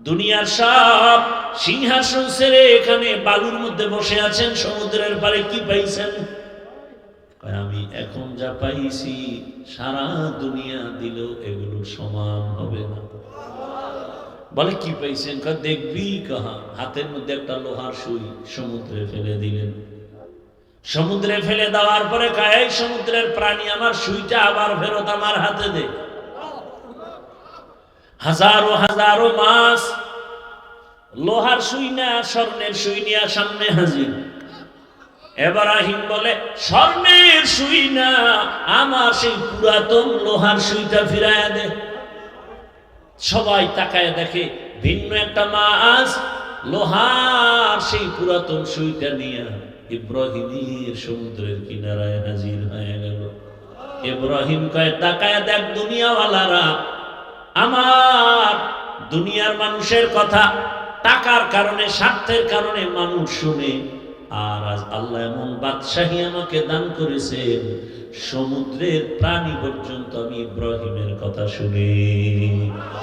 দুনিয়ার সব সিংহাসন ছেড়ে এখানে বালুর মধ্যে বসে আছেন, সমুদ্রের পারে কি পাইছেন? আমি এখন যা পাইছি সারা দুনিয়া দিল এগুলো সমান হবে না। বলে কি পাইছেন? দেখবি কাহা। হাতের মধ্যে একটা লোহার সুই সমুদ্রে ফেলে দিলেন। সমুদ্রে ফেলে দেওয়ার পরে কয়, এই সমুদ্রের প্রাণী, আমার সুইটা আবার ফেরত আমার হাতে দে। হাজারো হাজারো মাছ লোহার সুই না স্বর্ণের সুই নিয়ে সামনে হাজির। ইব্রাহিম বলে, স্বর্ণের সুই না, আমার সেই পুরাতন লোহার সুইটা ফিরাইয়া দে। সবাই তাকায় দেখে ভিন্ন একটা মাছ লোহার সেই পুরাতন সুইটা নিয়ে ইব্রাহিমের সমুদ্রের কিনারায় হাজির হয়ে গেল। ইব্রাহিম কয়, তাকায় দেখ দুনিয়াওয়ালারা, আমার দুনিয়ার মানুষের কথা টাকার কারণে, স্বার্থের কারণে মানুষ শুনে, আর আজ আল্লাহ এমন বাদশাহী আমাকে দান করেছেন, সমুদ্রের প্রাণী পর্যন্ত আমি ইব্রাহিমের কথা শুনি।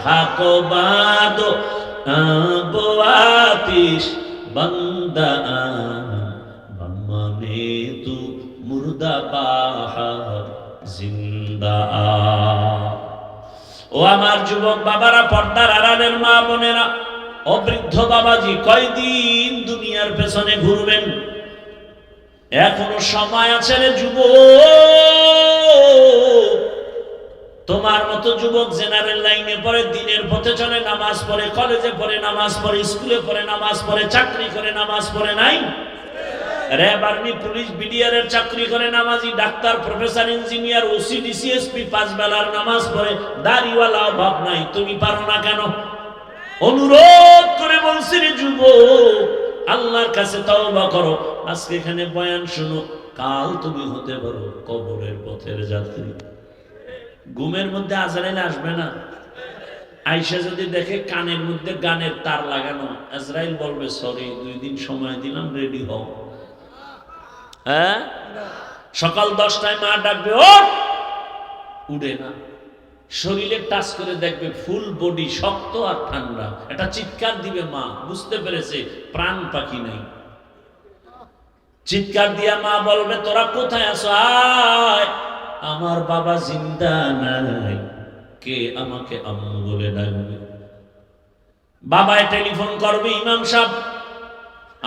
খাকো বাদো আতিশ বান্দা মানে তু মুর্দা বাহার জিন্দা। ও আমার যুবক বাবারা, পর্দার আড়ালের মা বোনেরা, অবৃদ্ধ বাবাজি, কয়দিন দুনিয়ার পেছনে ঘুরবেন? এখনো সময় আছে রে যুবক। তোমার মতো যুবক জেনারেল লাইনে পড়ে, দিনের পথে চলে, নামাজ পড়ে, কলেজে পড়ে নামাজ পড়ে, স্কুলে পড়ে নামাজ পড়ে, চাকরি করে নামাজ পড়ে নাই? র্যাব, আর্মি, পুলিশ, বিডিআর এর চাকরি করে, নামাজি, doctor, professor, engineer, OC, DC SP, 5 বেলার নামাজ পড়ে, দাড়িওয়ালা অভাব নাই, তুমি পারো না কেন? অনুরোধ করে বলছি রে যুবক, আল্লাহর কাছে তওবা করো। আজকে এখানে বয়ান শুনো, কাল তুমি হতে পারো কবরের পথের যাত্রী। ঘুমের মধ্যে আজরাইল আসবে না, আয়েশা যদি দেখে কানের মধ্যে গানের তার লাগানো, আজরাইল বলবে সরি, 2 দিন সময় দিলাম, রেডি হও। হ্যাঁ, সকাল 10টায় মা ডাকবে, ওঠ, উঠে না, শরীরে টাচ করে দেখবে ফুল বডি শক্ত আর ঠান্ডা, এটা চিৎকার দিবে, মা বুঝতে পেরেছে প্রাণ পাখি নাই। চিৎকার দিয়া মা বলবে, তোরা কোথায় আছো, আয়। আমার বাবা জিন্দা নাই, কে আমাকে আম্মু বলে ডাকবে? বাবায় টেলিফোন করবে, ইমাম সাহেব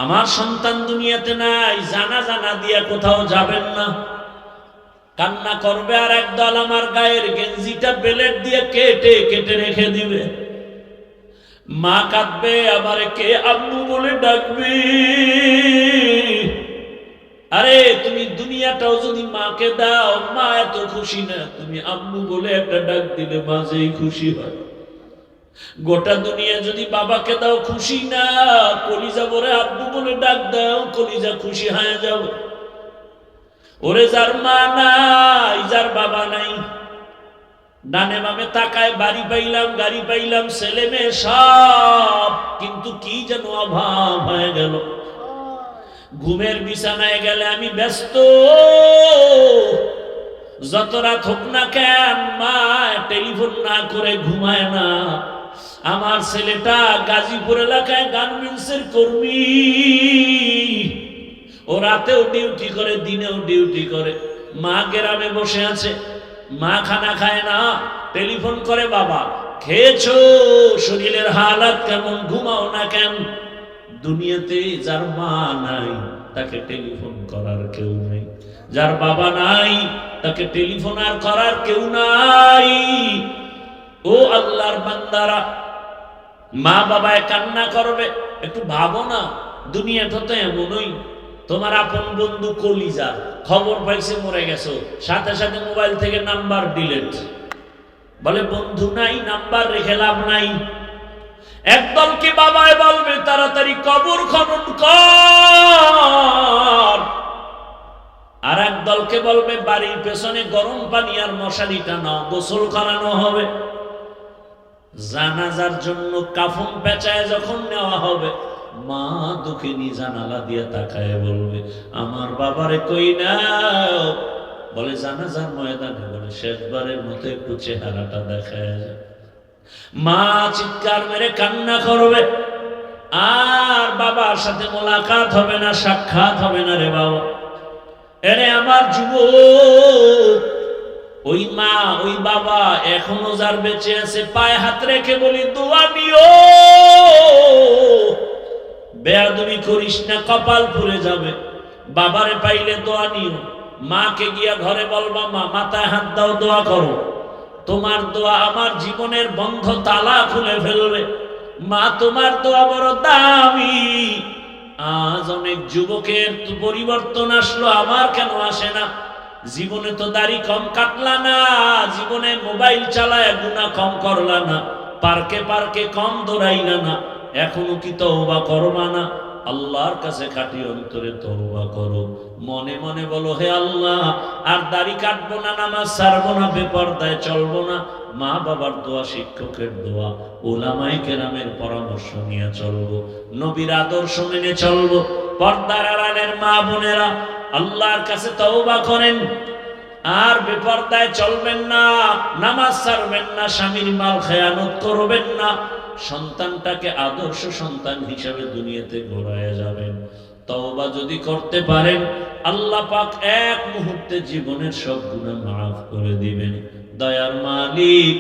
আমার সন্তান দুনিয়াতে নাই, জানাজা না দিয়া কোথাও যাবেন না। কান্না করবে, আর একদল আমার গায়ের গেঞ্জিটা বেলেট দিয়ে কেটে কেটে রেখে দিবে। মা কাঁদবে, আমারে কে আম্মু বলে ডাকবে? আরে তুমি দুনিয়াটাও যদি মাকে দাও, মা এত খুশি না, তুমি আম্মু বলে একটা ডাক দিলে মা যেই খুশি হয়। গোটা দুনিয়া যদি বাবাকে দাও, খুশি না, কলিজা ভরে আব্বু বলে ডাক দাও, কলিজা খুশি হয়ে যাবে। ওরে যার মা নাই, যার বাবা নাই, ডানে বামে তাকায়, বাড়ি পাইলাম, গাড়ি পাইলাম, ছেলে মেয়ে সব, কিন্তু কি যেন অভাব হয়ে গেল। ঘুমের বিছানায় গেলে আমি ব্যস্ত, যত রাত হোক না কেন, মা টেলিফোন না করে ঘুমায় না। আমার ছেলেটা গাজীপুর এলাকায় গার্মেন্টসের কর্মী, ও রাতেও ডিউটি করে, দিনেও ডিউটি করে। মা গ্রামে বসে আছে, মা খানা খায় না, টেলিফোন করে, বাবা খেয়েছো, শরীরের হালাত কেমন, ঘুমাও না কেন? দুনিয়াতে যার মা নাই তাকে টেলিফোন করার কেউ নেই, যার বাবা নাই তাকে টেলিফোন আর করার কেউ নাই। ও আল্লাহর বান্দারা, মা বাবায় কান্না করবে, একটু ভাবো না, দুনিয়াটা তো এমনই। তোমার আপন বন্ধু কলিজা খবর পাইছে মরে গেছো, সাথে সাথে মোবাইল থেকে নাম্বার ডিলিট, বলে বন্ধু নাই, নাম্বার রেখে লাভ নাই। একদলকে বাবায় বলবে তাড়াতাড়ি কবর খনন কর, আর একদলকে বলবে বাড়ির পেছনে গরম পানি আর মশারি টানাও, গোসল করানো হবে। জানাজার জন্য কাফন পেঁচায় যখন নেওয়া হবে, মা দুঃখিনী জানালা দিয়ে তাকায় বলবে, আমার বাবারে কই নাও? বলে জানাজার ময়দানে, বলে শেষবারের মতো একটু চেহারাটা দেখায় যায়। মা চিৎকার মেরে কান্না করবে, আর বাবার সাথে মোলাকাত হবে না, সাক্ষাৎ হবে না রে বাবা। এরে আমার যুবক, ওই মা ওই বাবা এখনো যার বেঁচে আছে, পায়ে হাত রেখে বলি দোয়া নিও, বেয়াদবি করিস না, কপাল পুড়ে যাবে। বাবারে পাইলে দোয়া নিও, মাকে গিয়া ঘরে বলবা, মা মাথায় হাত দাও, দোয়া করো, তোমার দোয়া আমার জীবনের বন্ধ তালা খুলে ফেলবে। মা তোমার দোয়া বড় দামি। আজ অনেক যুবকের পরিবর্তন আসলো, আমার কেন আসে না? জীবনে তো দাড়ি কম কাটলা না, জীবনে মোবাইল চালায় গুনাহ কম করলা না, পার্কে পার্কে কম দৌড়াইলা না, এখনো কি তওবা করবা না? আল্লাহর কাছে খাঁটি অন্তরে তওবা করো, মনে মনে বলো, হে আল্লাহ, আর দাড়ি কাটবো না, নামাজ ছাড়বো না, বেপরদায় চলবো না, মা বাবার দোয়া, শিক্ষকের দোয়া, উলামায়ে কেরামের পরামর্শ নিয়ে চলবো, নবীর আদর্শ মেনে চলবো। পর্দার আড়ালের মা বোনেরা আল্লাহর কাছে তওবা করেন, আর বেপরদায় চলবেন না, নামাজ ছাড়বেন না, স্বামীর মাল খেয়ানত করবেন না, সন্তানটাকে আদর্শ সন্তান হিসাবে দুনিয়াতে গড়ায় যাবেন। তওবা যদি করতে পারেন, আল্লাহ পাক এক মুহূর্তে জীবনের সব গুনাহ মাফ করে দিবেন। দয়ার মালিক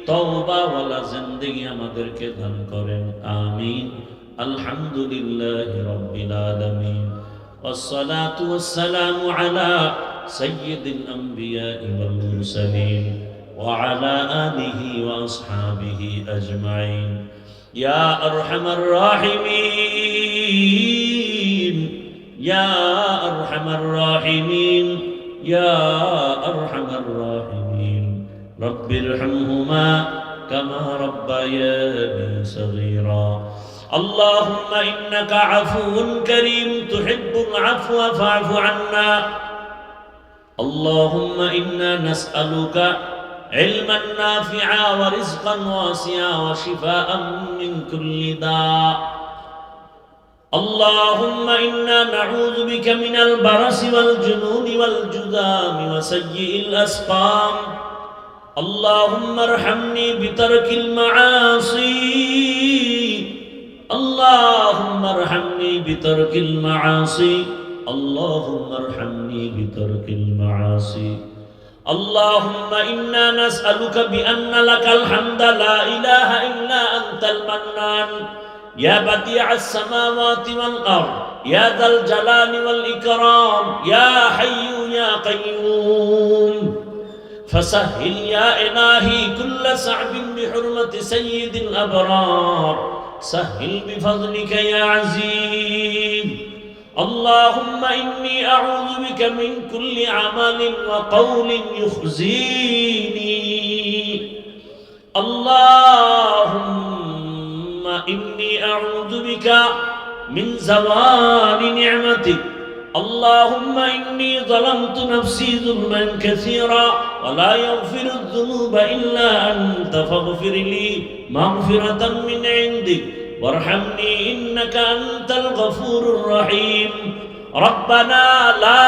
তওবাওয়ালা জিন্দেগি আমাদেরকে দান করেন, আমিন। আলহামদুলিল্লাহি রাব্বিল আলামিন, ওয়াসসালাতু ওয়াসসালামু আলা সাইয়্যিদিল আমবিয়াই ওয়াল মুরসালিন ওয়া আলা আলিহি ওয়া আসহাবিহি আজমাইন। ইয়া আরহামার রাহিমিন, ইয়া আরহামার রাহিমিন, ইয়া আরহামার রাহিমিন। রব্বিরহামহুমা কামা রাব্বায়ানি সগীরা। اللهم إنك عفو كريم تحب العفو فاعف عنا. اللهم إنا نسألك علما نافعا ورزقا واسعا وشفاء من كل داء. اللهم إنا نعوذ بك من البرص والجنون والجذام وسيء الأسقام. اللهم ارحمني بترك المعاصي. اللهم ارحمني بترك المعاصي. اللهم ارحمني بترك المعاصي. اللهم إنا نسألك بأن لك الحمد لا إله إلا أنت المنان يا بديع السماوات والأرض يا ذا الجلال والإكرام يا حي يا قيوم. فسهل يا إلهي كل صعب بحرمة سيد الأبرار. سهل بفضلك يا عزيز. اللهم إني أعوذ بك من كل عمل وقول يخزيني. اللهم إني أعوذ بك من زوال نعمتك. اللهم إني ظلمت نفسي ظلما كثيرا ولا يغفر الذنوب إلا أنت فاغفر لي مغفرة من عندك وارحمني إنك أنت الغفور الرحيم. ربنا لا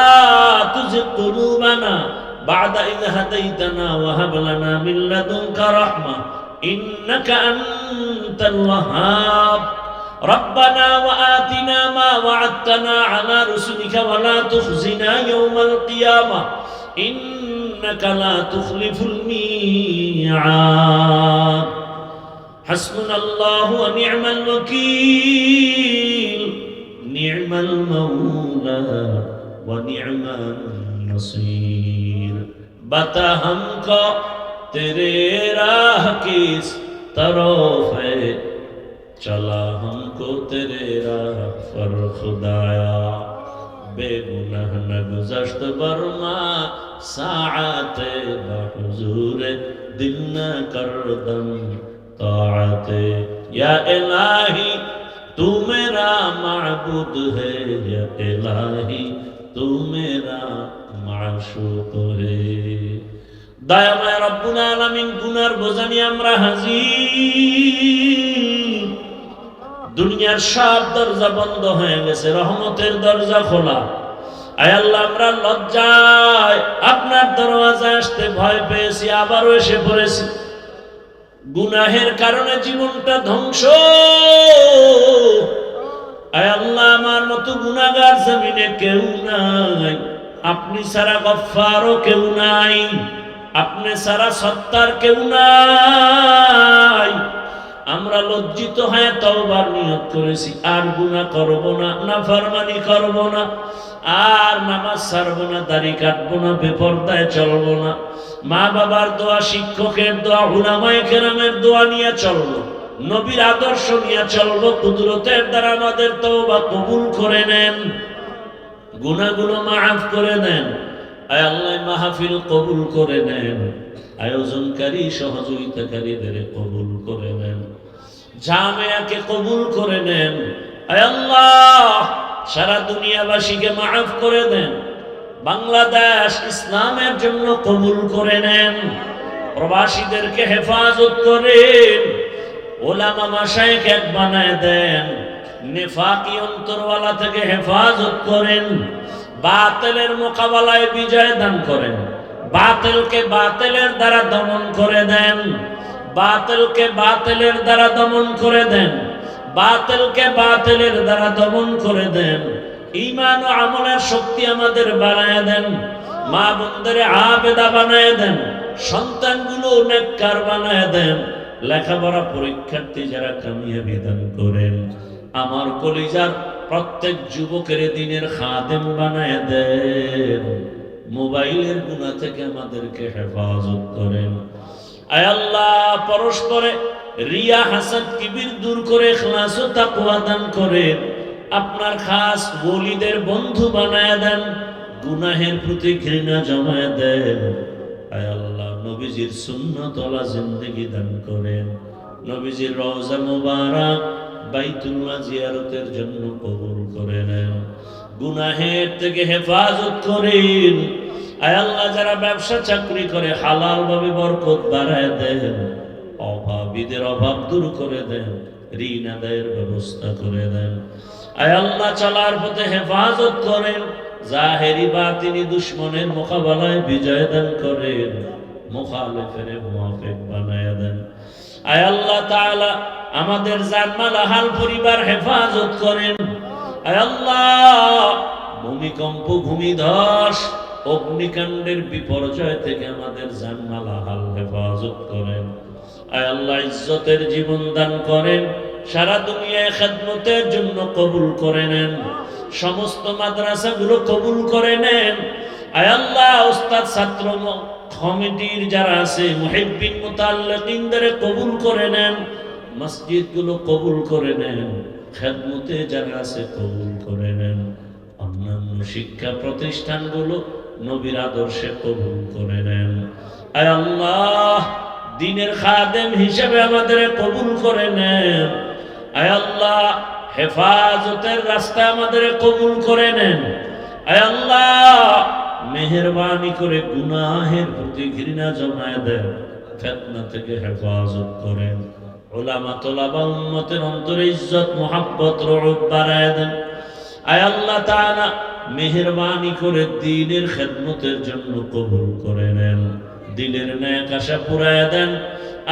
تزغ قلوبنا بعد إذ هديتنا وهب لنا من لدنك رحمة إنك أنت الوهاب. ربنا وآتنا ما وعدتنا على رسلك ولا تخزنا يوم القيامة إنك لا تخلف الميعاد. حسبنا الله ونعم الوكيل نعم المولى ونعم النصير. बता हमको तेरे राह किस तरफ है, चला हमको तेरे राह पर खुदाया. बेगुनाह न गुज़श्त बरमा साआते बहुज़ूर दिल न करदम ताअते. या इलाही तू मेरा माबूद है, या इलाही तू मेरा माशूक है. दयामय रब्बुल आलामीन गुनाর বোঝা নিয়ে আমরা হাজির. দুনিয়ার সব দরজা বন্ধ হয়ে গেছে, রহমতের দরজা খোলা. আয় আল্লাহ, আমরা লজ্জায় আপনার দরওয়াজায় আসতে ভয় পেয়েছি, আবারও এসে পড়েছি. গুনাহের কারণে জীবনটা ধ্বংস। আয় আল্লাহ, আমার মতো গুনাহগার জমিনে কেউ নাই, আপনি ছাড়া গফফারও কেউ নাই, আপনি ছাড়া সত্তার কেউ নাই। আমরা লজ্জিত হয়ে তওবার নিয়ত করেছি, আর গুনাহ করব না, নাফরমানি করব না, আর নামাজ ছাড়ব না, দাড়ি কাটবো না, বেপরদায় চলব না। মা বাবার দোয়া, শিক্ষকের দোয়া, উলামায়ে কেরামের দোয়া নিয়ে চলবো, নবীর আদর্শ নিয়ে চলবো। কুদরতের দ্বারা আমাদের তওবা কবুল করে নেন, গুনাহগুলো মাফ করে নেন। আয় আল্লাহ, মাহফিল কবুল করে নেন, আয়োজনকারী সহযোগিতাকারীদের কবুল করে নেন, জামিয়াকে কবুল করে নেন। আয় আল্লাহ, সারা দুনিয়াবাসীকে মাফ করে দেন, বাংলাদেশ ইসলামের জন্য কবুল করে নেন, প্রবাসীদেরকে হেফাজত করেন, ওলামা মাশায়েখ এক বানায় দেন, নেফাকি অন্তরওয়ালা থেকে হেফাজত করেন, বাতিলের মোকাবেলায় বিজয় দান করেন, বাতিলকে বাতিলের দ্বারা দমন করে দেন, বাতিলকে বাতিলের দ্বারা দমন করে দেন, বাতিলকে বাতিলের দ্বারা দমন করে দেন। ঈমান ও আমলের শক্তি আমাদের বাড়ায় দেন, মা বোনদের আবেদা বানায় দেন, সন্তানগুলো নেককার বানায় দেন, লেখাপড়া পরীক্ষার্থী যারা কামিয়াবি দান করেন। আমার কলিজার প্রত্যেক যুবকের দিনের খাদেম বানায় দেন, মোবাইলের গুনাহ থেকে আমাদেরকে হেফাজত করেন। আয় আল্লাহ, পরস্পরে রিয়া, হাসাদ, কিবির দূর করে ইখলাস ও তাকওয়া দান করেন। আপনার খাস ওলিদের বন্ধু বানায় দেন, গুনাহের প্রতি ঘৃণা জমায় দেন। আয় আল্লাহ, নবীজির সুন্নতওয়ালা জিন্দেগি দান করেন, নবীজির রওজা মুবারক বাইতুল্লাহ জিয়ারতের জন্য কবুল করে নেন, গুনাহের থেকে হেফাজত করেন। আয় আল্লাহ, যারা ব্যবসা চাকরি করে হালাল ভাবে বরকত বাড়ায় দেন, অভাবীদের অভাব দূর করে দেন, ঋণ আদায়ের ব্যবস্থা করে দেন। আয় আল্লাহ, চলার পথে হেফাজত করেন, জাহেরি বাতিনি দুশ্মনের মোকাবেলায় বিজয় দান করেন, মুখালিফের মুওয়াফিক বানায়া দেন। আয় আল্লাহ তাআলা, আমাদের জানমাল আহাল পরিবার হেফাজত করেন। আয় আল্লাহ, ভূমিকম্প, ভূমিধস, অগ্নিকাণ্ডের বিপর্যয় থেকে আমাদের জানমাল আহাল হেফাজত করেন। আয় আল্লাহ, ইজ্জতের জীবন দান করেন, সারা দুনিয়ায় খেদমতের জন্য কবুল করে নেন, সমস্ত মাদ্রাসাগুলো কবুল করে নেন। আয় আল্লাহ, উস্তাদ ছাত্র কমিটির যারা আছে মুহিব্বিন মুতাআল্লিকিনদের কবুল করে নেন, মসজিদগুলো কবুল করে নেন, খেদমতে যারা আছে কবুল করে নেন, অন্যান্য শিক্ষা প্রতিষ্ঠানগুলো নবীর আদর্শে কবুল করে নেন। আয় আল্লাহ, দ্বীনের খাদেম হিসেবে আমাদের কবুল করে নেন। আয় আল্লাহ, হেফাজতের রাস্তা আমাদের কবুল করে নেন। আয় আল্লাহ, মেহেরবানি করে গুনাহের প্রতি ঘৃণা জমায় দেন, ফিতনা থেকে হেফাজত করেন। উলামা তোলাবা উম্মতের অন্তরে ইজ্জত মুহাব্বত রউফ বাড়ায় দেন। আয় আল্লাহ তাআলা, মেহেরবানি করে দ্বীনের খেদমতের জন্য কবুল করে নেন, দিলের নেক আশা পুরায় দেন।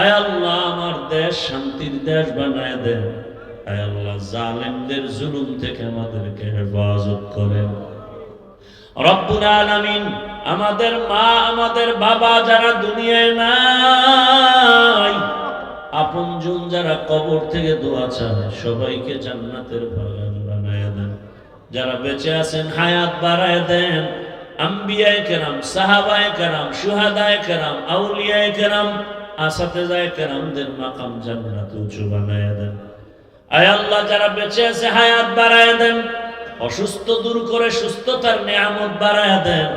আয় আল্লাহ, আমার দেশ শান্তির দেশ বানায় দেন। আয় আল্লাহ, জালেমদের জুলুম থেকে আমাদেরকে হেফাজত করেন। রব্বুল আলামিন, আমাদের মা, আমাদের বাবা যারা দুনিয়ায় নাই, আপনজন যারা কবর থেকে দোয়া চায়, সবাইকে জান্নাতের বাগান বানায় দেন। যারা বেঁচে আছেন হায়াত বাড়ায় দেন। আম্বিয়ায়ে কেরাম, সাহাবায়ে কেরাম, শুহাদায়ে কেরাম, আউলিয়ায়ে কেরাম, আসাতেজায়ে কেরামদের মাকাম জান্নাতে উঁচু বানায় দেন। আয় আল্লাহ, যারা বেঁচে আছে হায়াত বাড়ায় দেন, অসুস্থ দূর করে সুস্থতার নিয়ামত বাড়ায় দেন।